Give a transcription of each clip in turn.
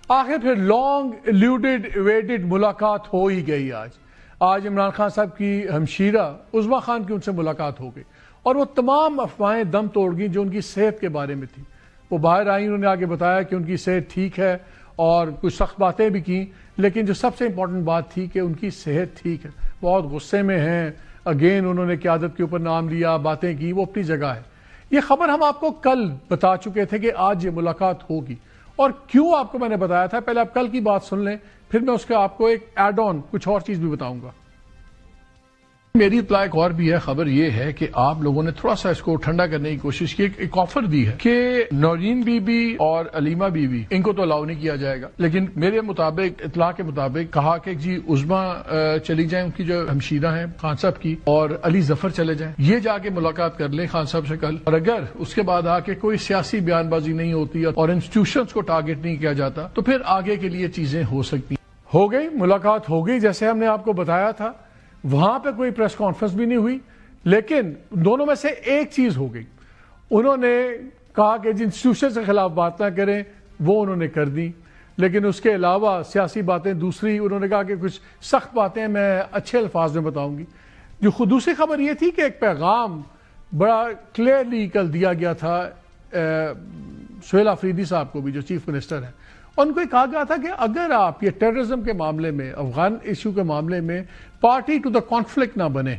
آخر پھر لانگ ایلیوڈیڈ ایویڈیڈ ملاقات ہو ہی گئی آج عمران خان صاحب کی ہمشیرہ عظمیٰ خان کی ان سے ملاقات ہو گئی اور وہ تمام افواہیں دم توڑ گئیں جو ان کی صحت کے بارے میں تھی. وہ باہر آئیں، انہوں نے آگے بتایا کہ ان کی صحت ٹھیک ہے اور کچھ سخت باتیں بھی کیں، لیکن جو سب سے امپورٹنٹ بات تھی کہ ان کی صحت ٹھیک ہے. بہت غصے میں ہیں، اگین انہوں نے قیادت کے اوپر نام لیا، باتیں کی، وہ اپنی جگہ ہے. یہ خبر ہم آپ کو کل بتا چکے تھے کہ آج یہ ملاقات ہوگی، اور کیوں آپ کو میں نے بتایا تھا. پہلے آپ کل کی بات سن لیں، پھر میں اس کا آپ کو ایک ایڈ آن کچھ اور چیز بھی بتاؤں گا. میری اطلاع ایک اور بھی ہے. خبر یہ ہے کہ آپ لوگوں نے تھوڑا سا اس کو ٹھنڈا کرنے کی کوشش کی، ایک آفر دی ہے کہ نورین بی بی اور علیمہ بی بی ان کو تو الاؤ نہیں کیا جائے گا، لیکن میرے مطابق اطلاع کے مطابق کہا کہ جی عظمیٰ چلی جائیں، ان کی جو ہمشیرہ ہیں خان صاحب کی، اور علی ظفر چلے جائیں، یہ جا کے ملاقات کر لیں خان صاحب سے کل. اور اگر اس کے بعد آ کے کوئی سیاسی بیان بازی نہیں ہوتی اور انسٹیٹیوشنز کو ٹارگٹ نہیں کیا جاتا تو پھر آگے کے لیے چیزیں ہو سکتی. ہو گئی ملاقات، ہو گئی جیسے ہم نے آپ کو بتایا تھا. وہاں پہ کوئی پریس کانفرنس بھی نہیں ہوئی، لیکن دونوں میں سے ایک چیز ہو گئی. انہوں نے کہا کہ جن انسٹیٹیوشن کے خلاف بات نہ کریں، وہ انہوں نے کر دی، لیکن اس کے علاوہ سیاسی باتیں دوسری انہوں نے کہا کہ کچھ سخت باتیں میں اچھے الفاظ میں بتاؤں گی. جو دوسری خبر یہ تھی کہ ایک پیغام بڑا کلیئرلی کل دیا گیا تھا سہیل آفریدی صاحب کو بھی، جو چیف منسٹر ہیں. ان کو کہا گیا تھا کہ اگر آپ یہ ٹیررزم کے معاملے میں، افغان ایشو کے معاملے میں پارٹی ٹو دا کانفلکٹ نہ بنے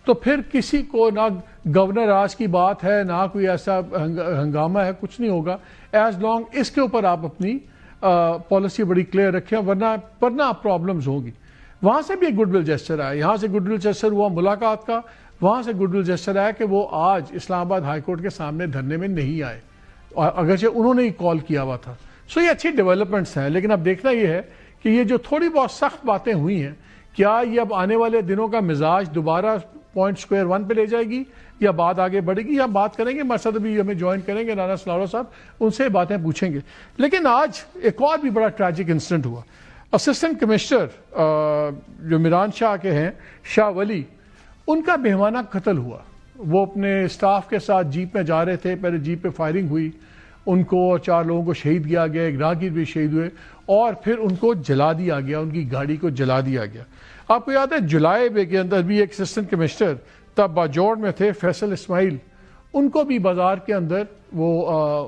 تو پھر کسی کو نہ گورنر راج کی بات ہے، نہ کوئی ایسا ہنگامہ ہے، کچھ نہیں ہوگا ایز لانگ اس کے اوپر آپ اپنی پالیسی بڑی کلیئر رکھیں، ورنہ پرابلمز ہوگی. وہاں سے بھی ایک گڈ ول جیسچر آیا، یہاں سے گڈ ول جیسچر ہوا ملاقات کا، وہاں سے گڈ ول جیسچر آیا کہ وہ آج اسلام آباد ہائی کورٹ کے سامنے دھرنے میں نہیں آئے، اگرچہ انہوں نے ہی کال کیا ہوا تھا. سو یہ اچھی ڈیولپمنٹس ہیں، لیکن اب دیکھنا یہ ہے کہ یہ جو تھوڑی بہت سخت باتیں ہوئی ہیں، کیا یہ اب آنے والے دنوں کا مزاج دوبارہ پوائنٹ سکوئر ون پہ لے جائے گی یا بات آگے بڑھے گی. یا بات کریں گے، مرسد بھی ہمیں جوائن کریں گے، رانا سلارو صاحب، ان سے باتیں پوچھیں گے. لیکن آج ایک اور بھی بڑا ٹریجک انسیڈنٹ ہوا. اسسٹنٹ کمشنر جو میران شاہ کے ہیں، شاہ ولی، ان کا بہیمانہ قتل ہوا. وہ اپنے اسٹاف کے ساتھ جیپ میں جا رہے تھے، پہلے جیپ پہ فائرنگ ہوئی، ان کو 4 لوگوں کو شہید کیا گیا، ایک راہگیر بھی شہید ہوئے، اور پھر ان کو جلا دیا گیا، ان کی گاڑی کو جلا دیا گیا. آپ کو یاد ہے جولائی کے اندر بھی ایک اسسٹنٹ کمشنر تب باجوڑ میں تھے، فیصل اسماعیل، ان کو بھی بازار کے اندر وہ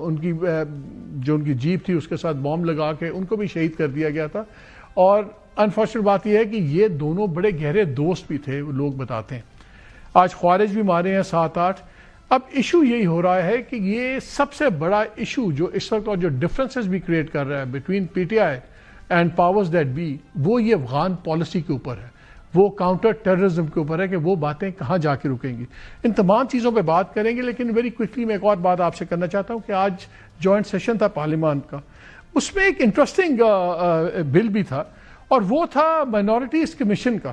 ان کی جیپ تھی اس کے ساتھ بام لگا کے ان کو بھی شہید کر دیا گیا تھا. اور انفارچونیٹ بات یہ ہے کہ یہ دونوں بڑے گہرے دوست بھی تھے، وہ لوگ بتاتے ہیں. آج خوارج بھی مارے ہیں 7-8. اب ایشو یہی ہو رہا ہے کہ یہ سب سے بڑا ایشو جو اس وقت اور جو ڈفرنسز بھی کریٹ کر رہا ہے between P T I and powers that be, وہ یہ افغان پالیسی کے اوپر ہے، وہ کاؤنٹر ٹیررزم کے اوپر ہے کہ وہ باتیں کہاں جا کے رکیں گی. ان تمام چیزوں پہ بات کریں گے، لیکن ویری کوئکلی میں ایک اور بات آپ سے کرنا چاہتا ہوں کہ آج جوائنٹ سیشن تھا پارلیمان کا، اس میں ایک انٹرسٹنگ بل بھی تھا، اور وہ تھا مائنورٹیز کمیشن کا.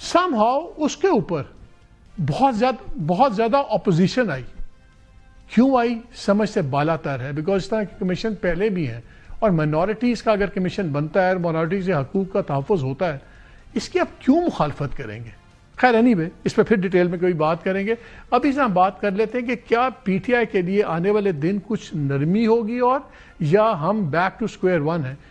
سم ہاؤ اس کے اوپر بہت زیادہ اپوزیشن آئی. کیوں آئی؟ سمجھ سے بالا تر ہے، بیکاز اس طرح کے کمیشن پہلے بھی ہیں، اور مائنورٹیز کا اگر کمیشن بنتا ہے اور مائنورٹیز کے حقوق کا تحفظ ہوتا ہے، اس کی اب کیوں مخالفت کریں گے؟ خیر اینی وے، اس پہ پھر ڈیٹیل میں کوئی بات کریں گے. ابھی سے ہم بات کر لیتے ہیں کہ کیا پی ٹی آئی کے لیے آنے والے دن کچھ نرمی ہوگی، اور یا ہم بیک ٹو سکوئر ون ہیں.